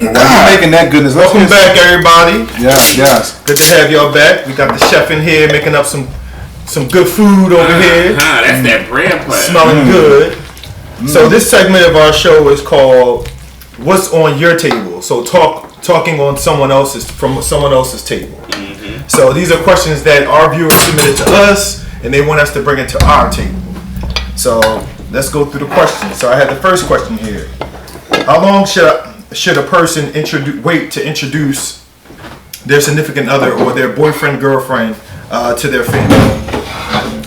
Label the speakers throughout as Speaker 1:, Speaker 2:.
Speaker 1: Well, making that goodness.
Speaker 2: Welcome back, everybody.
Speaker 1: Yes.
Speaker 2: Good to have y'all back. We got the chef in here making up some good food over here.
Speaker 3: That's that bread play.
Speaker 2: Smelling good. So this segment of our show is called "What's on Your Table?" So talking on someone else's table. So these are questions that our viewers submitted to us, and they want us to bring it to our table. So let's go through the questions. So I had the first question here. How long should a person wait to introduce their significant other or their boyfriend, girlfriend to their family?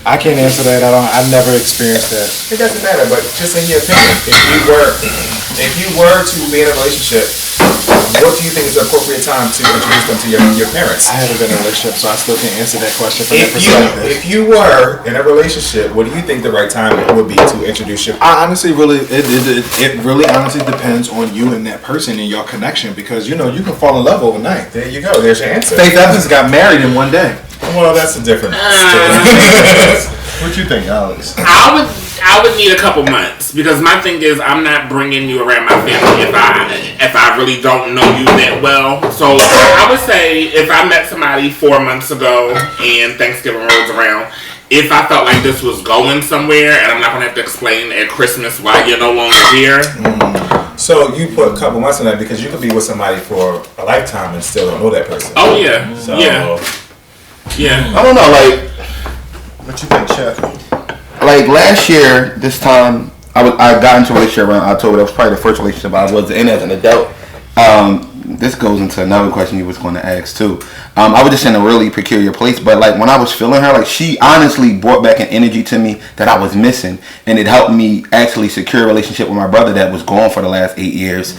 Speaker 1: I can't answer that. I never experienced that.
Speaker 4: It doesn't matter, but just in your opinion, if you were to be in a relationship, what do you think is the appropriate time to introduce them to your parents?
Speaker 1: I haven't been in a relationship, so I still can't answer that question from that perspective.
Speaker 4: If you were in a relationship, what do you think the right time would be to introduce your parents?
Speaker 1: I honestly it really honestly depends on you and that person and your connection, because you can fall in love overnight.
Speaker 4: There you go. There's your answer.
Speaker 1: Faith Evans got married in one day.
Speaker 4: Well, that's a different
Speaker 2: What you think, Alex?
Speaker 3: I would need a couple months, because my thing is I'm not bringing you around my family if I really don't know you that well. So I would say if I met somebody 4 months ago and Thanksgiving rolls around, if I felt like this was going somewhere and I'm not gonna have to explain at Christmas why you're no longer here.
Speaker 4: So you put a couple months on that because you could be with somebody for a lifetime and still don't know that person.
Speaker 3: Oh yeah.
Speaker 4: So,
Speaker 3: Yeah.
Speaker 5: I don't know, like,
Speaker 2: What you think, Chef?
Speaker 5: like last year, this time, I got into a relationship around October. That was probably the first relationship I was in as an adult. This goes into another question you was going to ask too. I was just in a really peculiar place, but like when I was feeling her, like she honestly brought back an energy to me that I was missing, and it helped me actually secure a relationship with my brother that was gone for the last 8 years.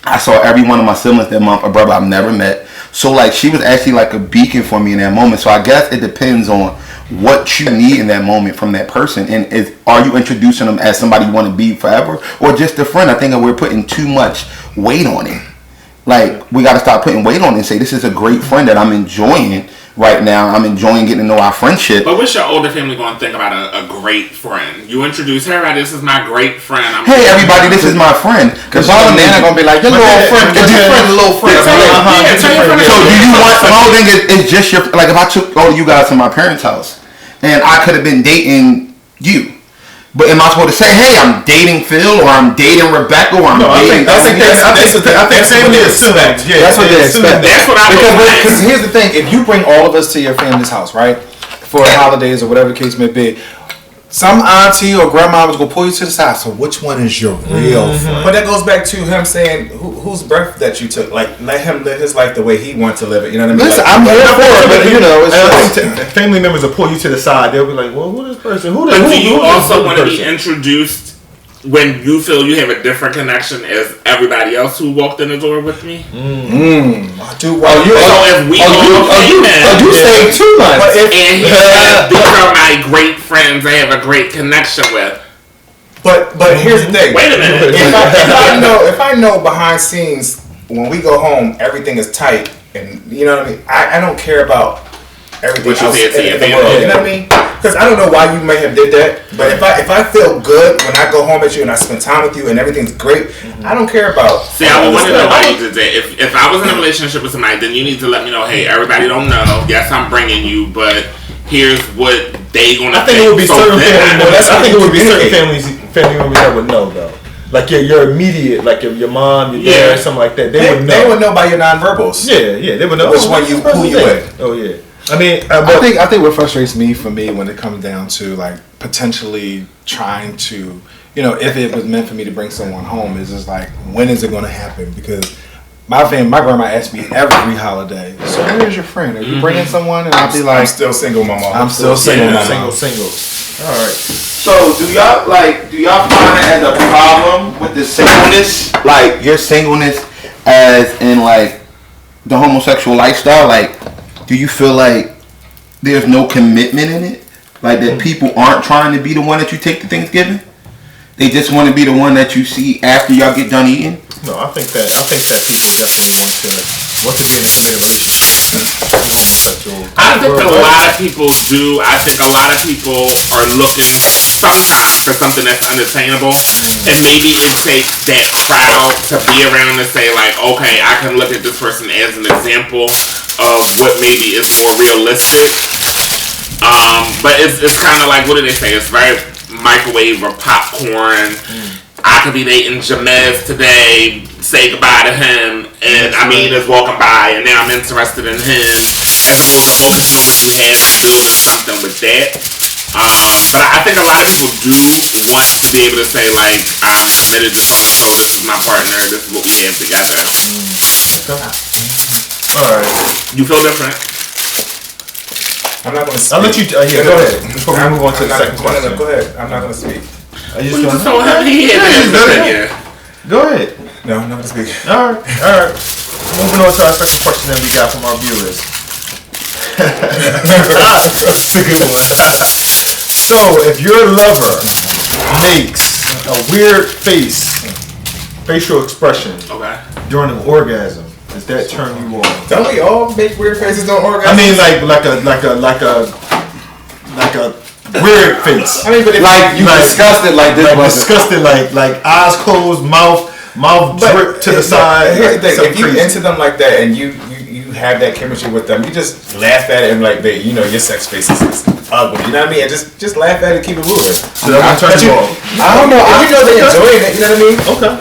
Speaker 5: I saw every one of my siblings that month, a brother I've never met. So like she was actually like a beacon for me in that moment. So I guess it depends on what you need in that moment from that person, and are you introducing them as somebody you want to be forever, or just a friend? I think that we're putting too much weight on it. Like we got to stop putting weight on it and say this is a great friend that I'm enjoying right now. I'm enjoying getting to know our friendship.
Speaker 3: But what's your older family going to think about a great friend? You introduce her, right? This is my great friend.
Speaker 5: Hey everybody, this is my friend. Because all the men are gonna be like, your little friend, your friend's a little friend. So do you want? My whole thing is just your, like if I took all of you guys to my parents' house and I could have been dating you. But am I supposed to say, hey, I'm dating Phil, or I'm dating Rebecca, or I'm dating...
Speaker 2: I think family expects. Yeah,
Speaker 1: that's what they expect.
Speaker 3: That's what I
Speaker 1: because here's the thing: if you bring all of us to your family's house, right, for holidays or whatever the case may be, some auntie or grandma was gonna pull you to the side. So which one is your real friend?
Speaker 4: But that goes back to him saying whose breath that you took. Like let him live his life the way he wants to live it. You know what I mean?
Speaker 1: Listen,
Speaker 4: like,
Speaker 1: I'm here for it, but it's
Speaker 2: think family members will pull you to the side. They'll be like, "Well, who is this person? Who?"
Speaker 3: But do you also want to be introduced when you feel you have a different connection as everybody else who walked in the door with me?
Speaker 4: I do.
Speaker 1: You stayed 2 months,
Speaker 3: and these are my great friends I have a great connection with.
Speaker 4: But here's the thing.
Speaker 3: Wait a minute.
Speaker 4: If I know behind scenes when we go home everything is tight, and you know what I mean, I don't care about everything else in the world. You know what I mean? Because I don't know why you may have did that, but if I feel good when I go home at you and I spend time with you and everything's great, I don't care about.
Speaker 3: See, I would want to know why you did that. If I was in a relationship with somebody, then you need to let me know. Hey, everybody don't know. Yes, I'm bringing you, but here's what they gonna.
Speaker 2: I think it would be certain families. I think it would be certain family members that would know though. Like your immediate, like your mom, your dad, something like that. They would know.
Speaker 4: They would know by your nonverbals.
Speaker 2: Yeah, they would know
Speaker 4: which one who you with.
Speaker 2: Oh yeah. I mean,
Speaker 1: I think what frustrates me when it comes down to like potentially trying to, if it was meant for me to bring someone home, is just like, when is it going to happen? Because my grandma asked me every holiday, so where's your friend? Are you bringing someone? And I'll be like,
Speaker 4: I'm still single, mama.
Speaker 1: I'm still single, mama.
Speaker 2: Single. All right.
Speaker 5: So do y'all find it as a problem with the singleness, like your singleness, as in like the homosexual lifestyle? Like, do you feel like there's no commitment in it? Like that people aren't trying to be the one that you take to Thanksgiving? They just want to be the one that you see after y'all get done eating?
Speaker 2: No, I think that people definitely want to What to be in a committed relationship?
Speaker 3: I think a lot of people do. I think a lot of people are looking sometimes for something that's unattainable, and maybe it takes that crowd to be around and say like, okay, I can look at this person as an example of what maybe is more realistic. But it's kind of like, what do they say? It's very microwave or popcorn. I could be dating Jamez today, say goodbye to him, and Amin is walking by, and now I'm interested in him. As opposed to focusing on what you have and building something with that. But I think a lot of people do want to be able to say, like, I'm committed to so-and-so, this is my partner, this is what we have together.
Speaker 2: Alright.
Speaker 3: You feel different?
Speaker 4: I'm not going to speak.
Speaker 2: I'll let you, go ahead. Before we move on to the second question.
Speaker 4: Go ahead. I'm not going to speak.
Speaker 2: Are you just
Speaker 3: So heavy headed.
Speaker 2: Go ahead.
Speaker 4: No, I'm not going to speak.
Speaker 2: Alright. Moving on to our second question that we got from our viewers. That's a good one. So, if your lover makes a weird facial expression during an orgasm, does that turn you on?
Speaker 4: Don't we all make weird faces on orgasms?
Speaker 2: I mean, like a weird face.
Speaker 1: I mean, but if you disgusted like this,
Speaker 2: disgusted like eyes closed, mouth drip to the side.
Speaker 4: Here's the thing: if you into them like that and you have that chemistry with them, you just laugh at it and like, babe, you know your sex face is ugly. You know what I mean? And just laugh at it and keep it moving.
Speaker 2: So that turn you off.
Speaker 4: I don't know. If you know they enjoying it, you know what I mean? Okay.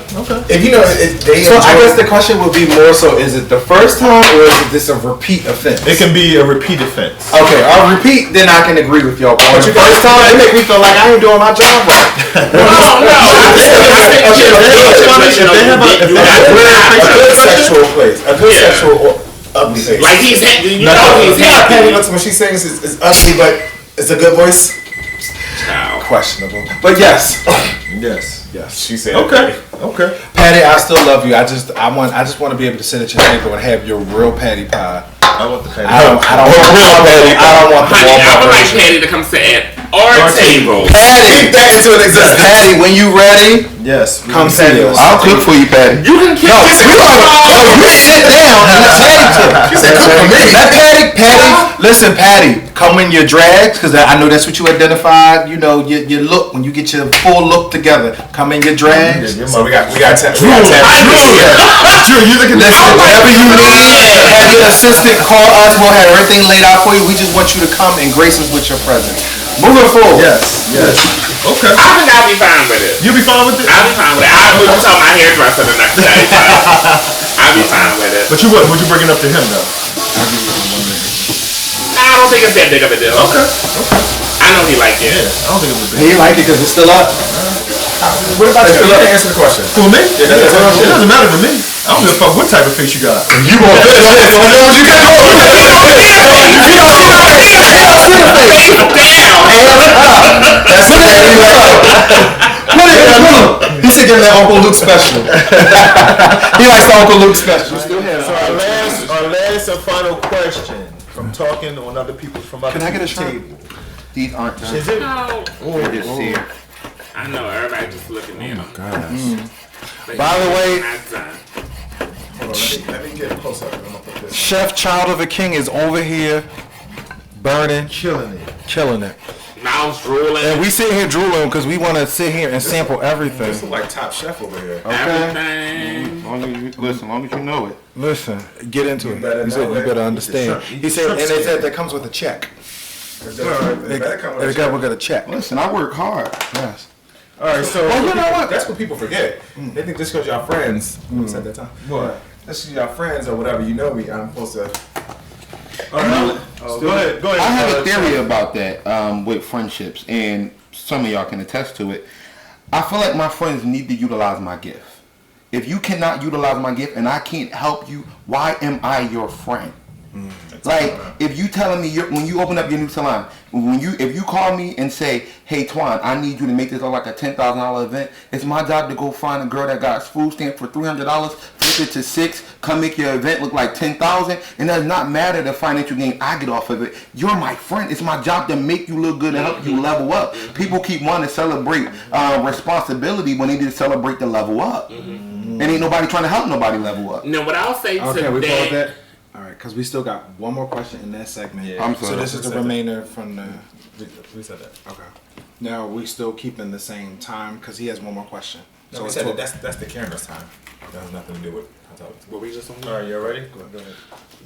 Speaker 4: If you know they
Speaker 1: So I
Speaker 4: enjoy
Speaker 1: guess the question would be more so: is it the first time or is this a repeat offense?
Speaker 2: It can be a repeat offense.
Speaker 1: Okay, I'll repeat. Then I can agree with y'all. But the first time, it make me feel like I ain't doing my job right.
Speaker 3: No.
Speaker 4: A good sexual ugly face.
Speaker 3: Like he's happy. You know he's
Speaker 4: Patty
Speaker 3: happy.
Speaker 4: looks when she sings is ugly, but it's a good voice.
Speaker 1: Questionable, but yes.
Speaker 2: Yes.
Speaker 4: She said.
Speaker 2: Okay.
Speaker 1: Patty, I still love you. I just want to be able to sit at your table and have your real patty pie.
Speaker 2: I want the patty.
Speaker 1: I don't want the
Speaker 3: Honey, I would like
Speaker 1: version.
Speaker 3: Patty to come sit at our table.
Speaker 1: Patty,
Speaker 4: That into an existence.
Speaker 1: Patty, when you ready,
Speaker 2: Yes.
Speaker 1: come see us.
Speaker 5: I'll cook for you, Patty.
Speaker 3: You can kiss
Speaker 1: You sit down and let Patty cook.
Speaker 4: You said cook for me.
Speaker 1: Let Patty, listen, Patty, come in your drags, because I know that's what you identified. You know, your look, when you get your full look together, come in your drags.
Speaker 4: So we got
Speaker 2: Drew, you look at
Speaker 1: Listen, whatever you need, have your assistant call us. We'll have everything laid out for you. We just want you to come and grace us with your presence. Moving forward.
Speaker 2: Yes. Okay.
Speaker 3: I think I'll be fine with it.
Speaker 2: You'll be fine with it?
Speaker 3: I'll be fine with it. I would tell my hairdresser the next day. I'll be fine with it.
Speaker 2: But would you bring it up to him though?
Speaker 3: I don't think it's that big of a deal.
Speaker 2: Okay.
Speaker 3: I know he liked it.
Speaker 2: Yeah, I don't think it's a big
Speaker 1: He liked it because it's still up.
Speaker 4: What about you? You can answer the question.
Speaker 2: For me? It doesn't matter to me. I don't give a fuck what type of face you got.
Speaker 1: You want this? So know what you got That's the man he loves. He said give him that Uncle Luke special. He likes the Uncle Luke special.
Speaker 2: So our last and final question from talking on other people from other
Speaker 1: Can I get a
Speaker 2: people's
Speaker 1: shot?
Speaker 2: table.
Speaker 5: These aren't done.
Speaker 2: Is it?
Speaker 3: No.
Speaker 5: Just see it.
Speaker 3: I know, everybody just looking at him.
Speaker 1: By the way,
Speaker 3: Not done.
Speaker 4: Hold on, let me get close up. I'm gonna put this.
Speaker 1: Chef Child of a King is over here, burning,
Speaker 2: Killing it.
Speaker 1: killing it.
Speaker 3: Mouth's drooling.
Speaker 1: And we sit here drooling because we want to sit here and sample everything.
Speaker 4: This is like Top Chef over here.
Speaker 3: Everything.
Speaker 5: As long as you know it.
Speaker 1: Listen, get into it.
Speaker 4: better
Speaker 1: He said
Speaker 4: know
Speaker 1: you
Speaker 4: it.
Speaker 1: better understand. He said, and they said that comes with a check. They got we got a check.
Speaker 5: Listen, I work hard.
Speaker 1: Yes.
Speaker 2: All right, so
Speaker 4: Well, you know what? That's what people forget. They think just because y'all friends. At that time.
Speaker 2: what?
Speaker 4: Just because y'all friends or whatever, you know me. I'm supposed to.
Speaker 2: All right, go ahead.
Speaker 5: I have a theory about that with friendships, and some of y'all can attest to it. I feel like my friends need to utilize my gift. If you cannot utilize my gift and I can't help you, why am I your friend? Like, if you telling me when you open up your new salon, if you call me and say, hey Twan, I need you to make this like a $10,000 event, it's my job to go find a girl that got food stamp for $300, flip it to $6, come make your event look like $10,000, and it does not matter the financial gain I get off of it. You're my friend. It's my job to make you look good and help you level up. People keep wanting to celebrate responsibility when they need to celebrate the level up. and ain't nobody trying to help nobody level up.
Speaker 3: No, what I'll say to
Speaker 1: Okay, we
Speaker 3: that.
Speaker 1: called that. All right, because we still got one more question in that segment.
Speaker 4: Yeah.
Speaker 5: I'm
Speaker 1: So
Speaker 5: sorry.
Speaker 1: this is the remainder from the.
Speaker 4: We said that.
Speaker 1: Okay. Now we still keeping the same time because he has one more question.
Speaker 4: So we said that that's the camera's time. That has nothing to do with.
Speaker 3: What we just on?
Speaker 2: All right, you ready? Go ahead.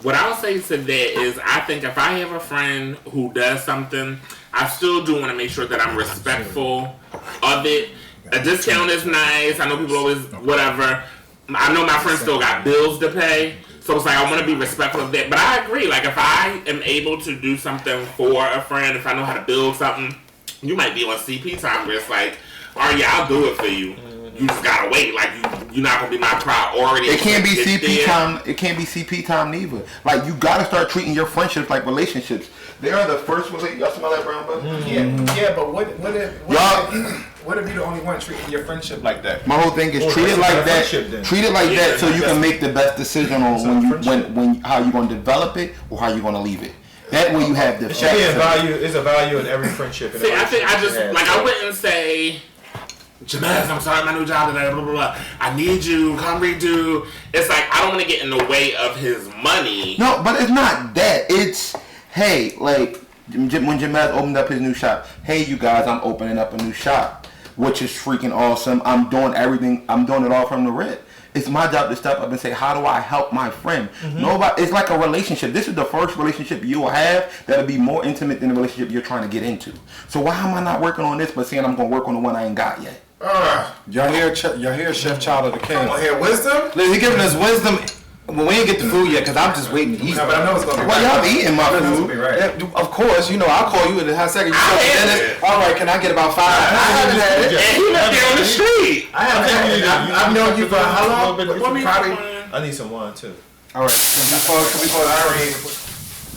Speaker 3: What I'll say to that is, I think if I have a friend who does something, I still do want to make sure that I'm respectful of it. A discount is nice. I know people always whatever. I know my friends still got bills to pay, so it's like I want to be respectful of that. But I agree. Like if I am able to do something for a friend, if I know how to build something, you might be on CP time where it's like, all right, yeah, I'll do it for you. You just gotta wait. Like you're not gonna be my priority.
Speaker 5: It can't be
Speaker 3: Get
Speaker 5: CP
Speaker 3: there.
Speaker 5: time. It can't be CP time neither. Like you gotta start treating your friendships like relationships. They are the first relate. Y'all smell that brown butter?
Speaker 4: Yeah, but what if you're the only one treating your friendship like that?
Speaker 5: My whole thing is treat it
Speaker 2: that's
Speaker 5: like
Speaker 2: not
Speaker 5: that.
Speaker 2: friendship then.
Speaker 5: Treat it like
Speaker 3: Yeah,
Speaker 5: that so you can make the best decision on
Speaker 2: not friendship.
Speaker 5: when how you gonna develop it or how you gonna leave it. That way you have the
Speaker 2: It's a value in every friendship.
Speaker 3: See, I think I just like I wouldn't say, Jamez, I'm starting my new job today. Blah blah blah. I need you. Come redo. It's like I don't want to get in the way of his money.
Speaker 5: No, but it's not that. It's hey, like when Jamez opened up his new shop. Hey, you guys, I'm opening up a new shop, which is freaking awesome. I'm doing everything. I'm doing it all from the rip. It's my job to step up and say, how do I help my friend? Nobody. It's like a relationship. This is the first relationship you will have that'll be more intimate than the relationship you're trying to get into. So why am I not working on this, but saying I'm gonna work on the one I ain't got yet?
Speaker 1: Y'all hear Chef Child of the King.
Speaker 4: Come on here, wisdom.
Speaker 1: Listen, he giving us wisdom. Well, we ain't get the food yet because I'm just waiting to eat.
Speaker 4: No, but I know it's gonna be
Speaker 5: Well,
Speaker 4: right.
Speaker 5: y'all be eating my
Speaker 4: It's
Speaker 5: food.
Speaker 4: gonna be right.
Speaker 1: Yeah, of course, you know I'll call you in a hot second. You
Speaker 3: I
Speaker 1: show me
Speaker 3: had
Speaker 1: Dennis.
Speaker 3: it.
Speaker 1: All right, can I get about 5? I haven't had it.
Speaker 3: And he lived there on the street.
Speaker 4: I've known you for how long?
Speaker 3: What me?
Speaker 4: Probably.
Speaker 2: I need some wine too.
Speaker 1: All right, can we pause? I already.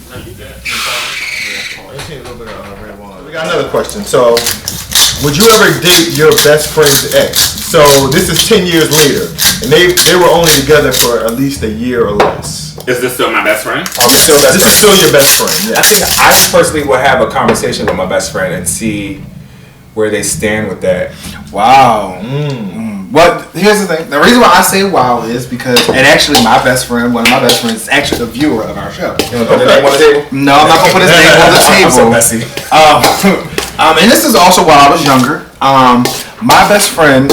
Speaker 3: No, you good.
Speaker 2: I just need a little bit of red wine. We got another question. So, would you ever date your best friend's ex? So this is 10 years later, and they were only together for at least a year or less.
Speaker 3: Is this still my best friend?
Speaker 4: Still
Speaker 2: This is still your best friend.
Speaker 4: I think I personally would have a conversation with my best friend and see where they stand with that.
Speaker 1: Wow. But here's the thing. The reason why I say wow is because, and actually my best friend, one of my best friends, is actually the viewer of our show.
Speaker 4: You want to put the name on the table?
Speaker 1: No, I'm not gonna put his name on the
Speaker 4: I'm so
Speaker 1: table.
Speaker 4: messy.
Speaker 1: And this is also while I was younger. My best friend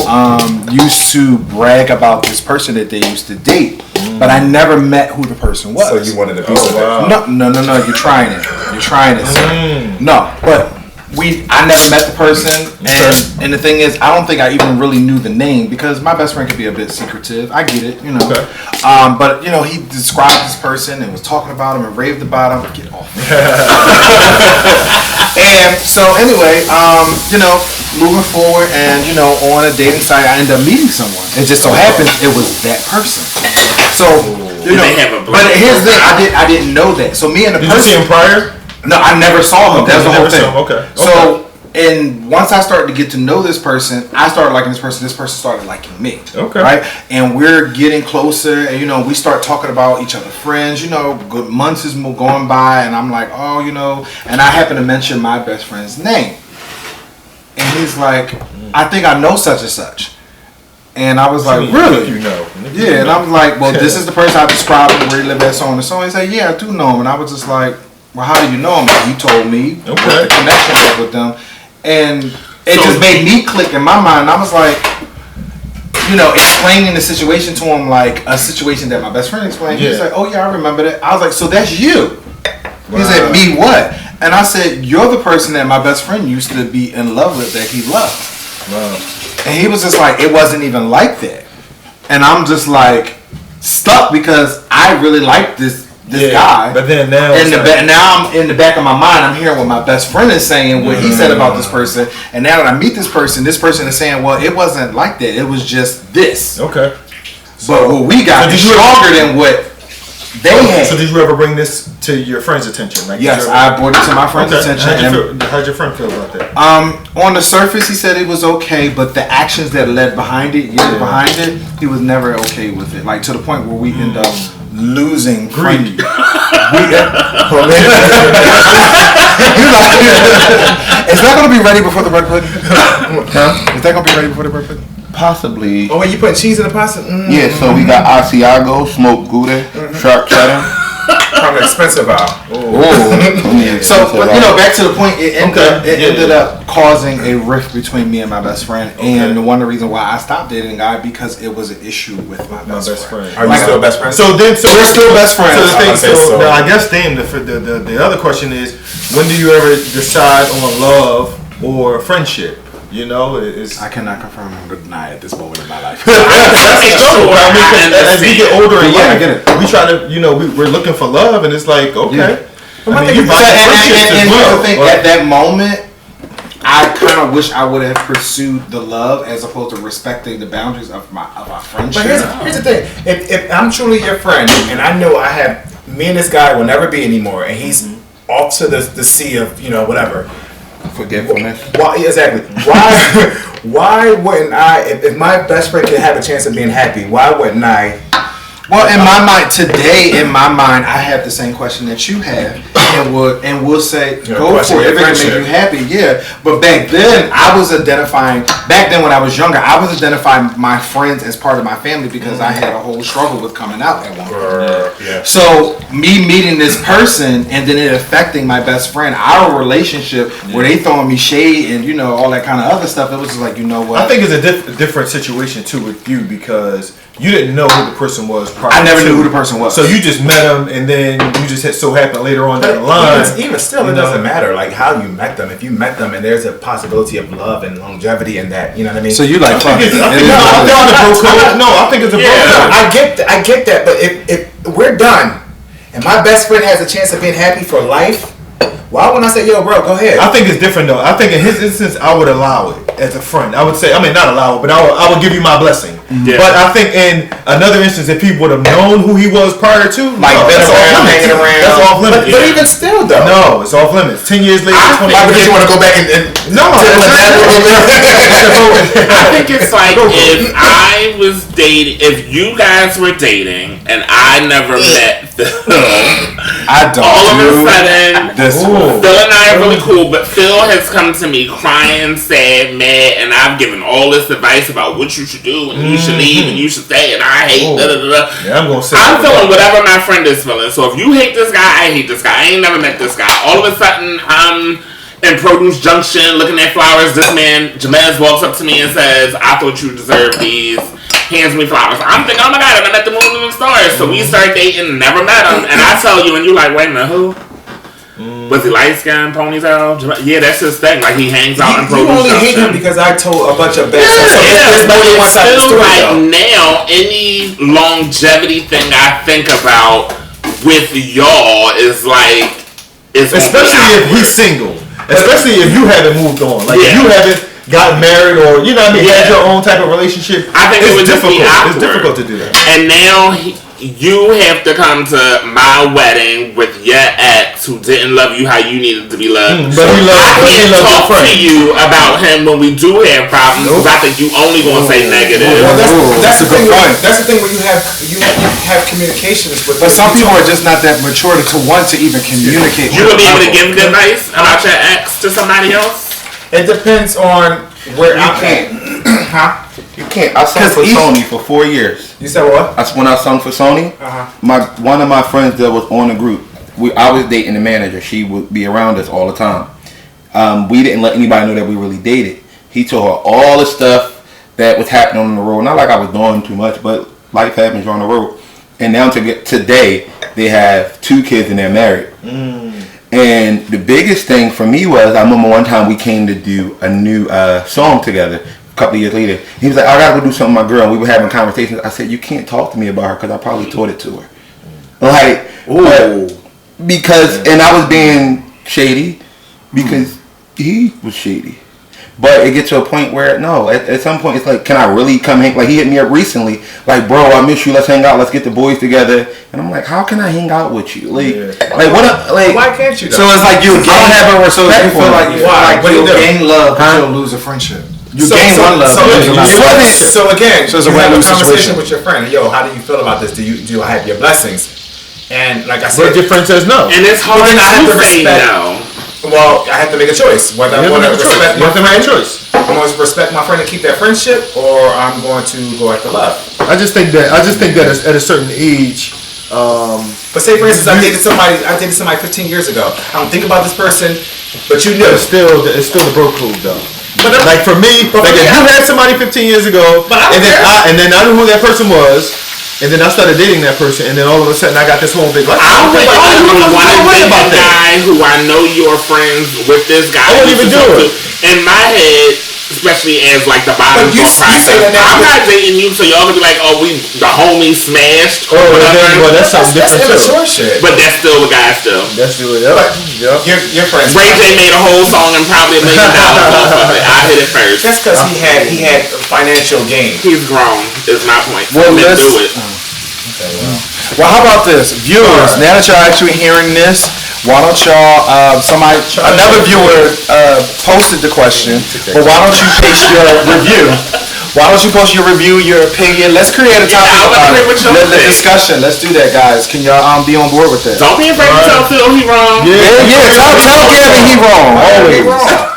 Speaker 1: used to brag about this person that they used to date, but I never met who the person was.
Speaker 4: So you wanted a piece of
Speaker 2: wow.
Speaker 4: that?
Speaker 1: No. You're trying it. You're trying it, sir. No, but I never met the person, and the thing is, I don't think I even really knew the name because my best friend could be a bit secretive. I get it, you know.
Speaker 2: Okay.
Speaker 1: But you know, he described this person and was talking about him and raved about him. Get off. And so anyway, you know, moving forward, and you know, on a dating site, I ended up meeting someone. It just so happened it was that person. So you know,
Speaker 3: They have a
Speaker 1: but here's the thing, I didn't know that. So me and the
Speaker 2: Did you see
Speaker 1: person.
Speaker 2: him prior?
Speaker 1: No, I never saw him.
Speaker 2: Okay,
Speaker 1: That's the
Speaker 2: you
Speaker 1: whole
Speaker 2: never
Speaker 1: thing.
Speaker 2: saw him, okay.
Speaker 1: So, and once I started to get to know this person, I started liking this person. This person started liking me.
Speaker 2: Okay.
Speaker 1: Right? And we're getting closer, and you know, we start talking about each other friends. You know, good months is going by, and I'm like, oh, you know, and I happen to mention my best friend's name, and he's like, I think I know such and such. And I was like, really?
Speaker 2: You know.
Speaker 1: Yeah, and I was like, well, this is the person I described where he lived at, so on and so on. He said, yeah, I do know him. And I was just like, well, how do you know him? And he told me what the connection was with them. And it just made me click in my mind. I was like, you know, explaining the situation to him like a situation that my best friend explained. He was like, oh, yeah, I remember that. I was like, so that's you. He said, me what? And I said, you're the person that my best friend used to be in love with that he loved.
Speaker 2: Wow.
Speaker 1: And he was just like, it wasn't even like that. And I'm just like stuck because I really like this guy.
Speaker 2: But then now,
Speaker 1: now I'm in the back of my mind, I'm hearing what my best friend is saying, what he said about this person. And now that I meet this person is saying, well, it wasn't like that. It was just this.
Speaker 2: Okay.
Speaker 1: But what we got is stronger than what they had.
Speaker 2: So did you ever bring this to your friend's attention? Like,
Speaker 1: Yes, I brought it to my friend's attention.
Speaker 2: How'd your friend feel about that?
Speaker 1: On the surface, he said it was okay, but the actions that led behind it, behind it, he was never okay with it. Like to the point where we end up losing greed. Is that gonna be ready before the bread pudding? Is that gonna be ready before the bread pudding?
Speaker 5: Possibly.
Speaker 4: Oh, wait, you putting cheese in the pasta?
Speaker 5: Yeah, so we got Asiago, smoked Gouda, sharp cheddar.
Speaker 4: From the expensive aisle.
Speaker 1: So, but, back to the point, it ended up causing a rift between me and my best friend. And one of the reasons why I stopped dating a guy, because it was an issue with my best friend.
Speaker 4: Are you still best friends?
Speaker 2: So we're
Speaker 1: still best friends.
Speaker 2: So now I guess the other question is, when do you ever decide on love or friendship?
Speaker 1: I cannot confirm or deny at this moment in my life.
Speaker 2: As we get older and
Speaker 1: I get it.
Speaker 2: we try to, we're looking for love, and it's like, okay.
Speaker 1: Yeah.
Speaker 2: I mean, you value friendships as
Speaker 1: and
Speaker 2: well.
Speaker 1: I think at that moment, I kind of wish I would have pursued the love as opposed to respecting the boundaries of our friendship.
Speaker 4: But here's the thing: if I'm truly your friend, and I know me and this guy will never be anymore, and he's off to the sea of whatever.
Speaker 5: Forgetfulness.
Speaker 4: Why exactly? Why wouldn't I? If my best friend could have a chance of being happy, why wouldn't I?
Speaker 1: Well, in my mind, I have the same question that you have, and we'll say, go for it if it can make you happy. Yeah, but back then when I was younger, I was identifying my friends as part of my family because I had a whole struggle with coming out at one point. So me meeting this person and then it affecting my best friend, our relationship, where they throwing me shade and all that kind of other stuff, it was just like, what?
Speaker 2: I think it's a different situation too with you, because you didn't know who the person was prior.
Speaker 1: I never knew who the person was.
Speaker 2: So you just met him, and then you just so happened later on down the line.
Speaker 4: Even still, it doesn't matter like how you met them. If you met them and there's a possibility of love and longevity and that, you know what I mean?
Speaker 1: So you like fucking?
Speaker 2: I think it's a bro code.
Speaker 4: I get that, but if we're done and my best friend has a chance of being happy for life, why wouldn't I say, yo, bro, go ahead?
Speaker 2: I think it's different though. I think in his instance, I would allow it as a friend. I would say, not allow it, but I would give you my blessing. Yeah. But I think in another instance, if he would have known who he was prior to,
Speaker 4: that's off limits. That's off limits. But even still, though.
Speaker 2: No, it's off limits. 10 years later, 20 years later.
Speaker 4: You want to go back and
Speaker 2: no.
Speaker 3: I think it's like if I was dating, if you guys were dating and I never met them, all of a sudden, Phil and I are really cool, but Phil has come to me crying, sad, mad, and I've given all this advice about what you should do and you should leave and you should stay and I hate
Speaker 2: Yeah,
Speaker 3: I'm feeling whatever my friend is feeling. So if you hate this guy, I hate this guy. I ain't never met this guy. All of a sudden, I'm in Produce Junction looking at flowers. This man, Jamez, walks up to me and says, I thought you deserved these. Hands me flowers. I'm thinking, oh my God, I met the moon and the stars. So we start dating, never met him. And I tell you, and you're like, wait a minute, who? Was he light skin, ponytail? Yeah, that's his thing. Like he hangs out in Produce Junction.
Speaker 4: You only hate him because I told a bunch of bad
Speaker 3: stuff.
Speaker 4: There's
Speaker 3: but
Speaker 4: only one side of the story.
Speaker 3: Like now, any longevity thing I think about with y'all is like,
Speaker 2: especially if he's single. Especially if you haven't moved on. Like if you haven't gotten married or had your own type of relationship.
Speaker 3: I think it would just be awkward.
Speaker 2: It's difficult to do that.
Speaker 3: And now you have to come to my wedding with your ex who didn't love you how you needed to be loved.
Speaker 2: But
Speaker 3: I can't talk to you about him when we do have problems because I think you only gonna say negative.
Speaker 4: Well, that's the thing. That's the thing when you have communications with.
Speaker 1: But some people are just not that mature to want to even communicate.
Speaker 3: You would be able to give advice about your ex to somebody else.
Speaker 4: It depends on where
Speaker 5: you can't. Huh? You can't. I sung for Sony for 4 years.
Speaker 4: You said what?
Speaker 5: When I sung for Sony, one of my friends that was on the group, I was dating the manager. She would be around us all the time. We didn't let anybody know that we really dated. He told her all the stuff that was happening on the road. Not like I was doing too much, but life happens on the road. And now today, they have 2 kids and they're married. And the biggest thing for me was, I remember one time we came to do a new song together. A couple of years later, he was like, I gotta go do something with my girl. And we were having conversations. I said, you can't talk to me about her because I probably taught it to her. Like, because, and I was being shady because he was shady. But it gets to a point where, no, at some point it's like, can I really come hang? Like he hit me up recently, like, bro, I miss you, let's hang out, let's get the boys together. And I'm like, how can I hang out with you? Like what? Like
Speaker 4: why can't you? Though?
Speaker 1: So it's like you gain have a respect for you gain love, but you'll lose a friendship. You gain one love.
Speaker 4: So again,
Speaker 1: so it's
Speaker 4: you
Speaker 1: a
Speaker 4: have a
Speaker 1: situation
Speaker 4: conversation with your friend. Yo, how do you feel about this? Do I have your blessings? And like I said,
Speaker 2: but your friend says no,
Speaker 3: and it's hard to say no.
Speaker 4: Well, I have to make a choice. Whether I want to respect my friend, I'm going to respect my friend and keep that friendship, or I'm going to go after love.
Speaker 2: I just think that at a certain age.
Speaker 4: But say for instance, I dated somebody 15 years ago. I don't think about this person, but you knew.
Speaker 2: It's still the bro code though. But like for me, if you had somebody 15 years ago, and then I knew who that person was, and then I started dating that person, and then all of a sudden I got this whole big.
Speaker 3: I'm one guy who I know you're friends with this guy.
Speaker 2: I wouldn't even do it.
Speaker 3: In my head, especially as like the bottom process, I'm not dating you, so y'all gonna be like, oh, the homie smashed.
Speaker 2: Oh, well, that's something different too.
Speaker 4: Shit.
Speaker 3: But that's still the guy still.
Speaker 2: That's still it.
Speaker 4: Your friends.
Speaker 3: Ray J made a whole song and probably $1 million off of it. I hit it first.
Speaker 4: That's because he had financial gain.
Speaker 3: He's grown. Is my point.
Speaker 1: Well, let's
Speaker 3: do it.
Speaker 1: Well, how about this, viewers? Now that y'all actually hearing this, why don't y'all? Another viewer posted the question, but why don't you post your review? Why don't you post your review, your opinion? Let's create a topic about it. The discussion. Let's do that, guys. Can y'all be on board with that?
Speaker 3: Don't be afraid to tell Phil he wrong.
Speaker 1: Yeah. Tell Gavin he wrong. Always.